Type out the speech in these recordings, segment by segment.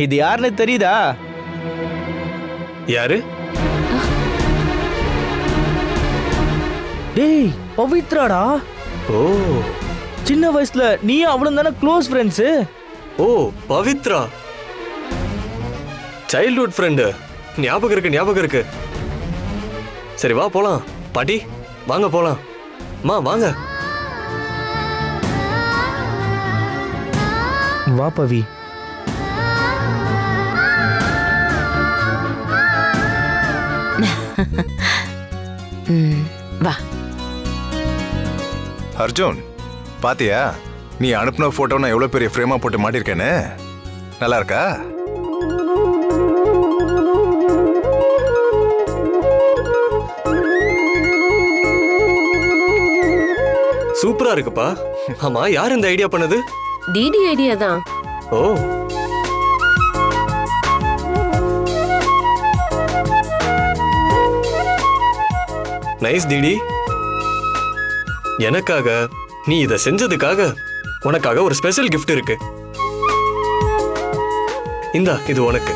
இது யாருன்னு தெரியுதா? யாரு? டேய் பவித்ராடா. ஓ சின்ன வயசுல நீயும் அவளும் தானே க்ளோஸ் ஃப்ரெண்ட்ஸு? ஓ பவித்ரா, சைல்ட்ஹுட் ஃப்ரெண்டு. ஞாபகம் இருக்கு. சரி வா போலாம். பாட்டி வாங்க போலாம். மா வாங்க. வா பவி. வா. அர்ஜுன், பாத்தியா நீ அனுப்பின போட்டோ நான் எவ்வளவு பெரிய ஃப்ரேமா போட்டு மாட்டிருக்கேன்னு? நல்லா இருக்கா? சூப்பரா இருக்குப்பா. ஆமா, யார் இந்த ஐடியா பண்ணது? டிடி ஐடியா தான். Oh nice DD. எனக்காக நீ இத செஞ்சதுக்காக உனக்காக ஒரு ஸ்பெஷல் gift இருக்கு. இந்தா, இது உனக்கு.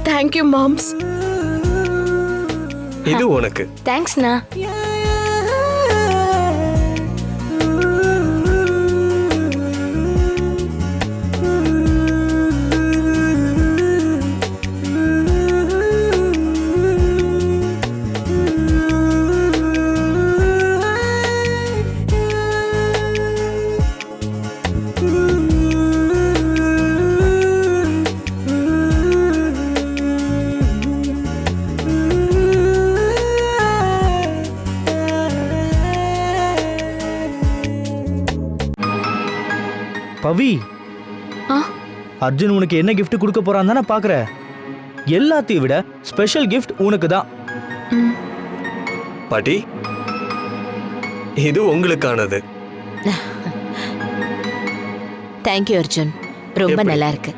Thank you moms. இது உனக்கு. தேங்க்ஸ்ண்ணா. பவி, அர்ஜுன் உனக்கு என்ன gift கொடுக்க போறான் தானே பாக்குற? எல்லாத்தையும் விட ஸ்பெஷல் gift உனக்கு தான். பாட்டி, இது உங்களுக்கானது. தேங்க் யூ அர்ஜுன், ரொம்ப நல்லா இருக்கு.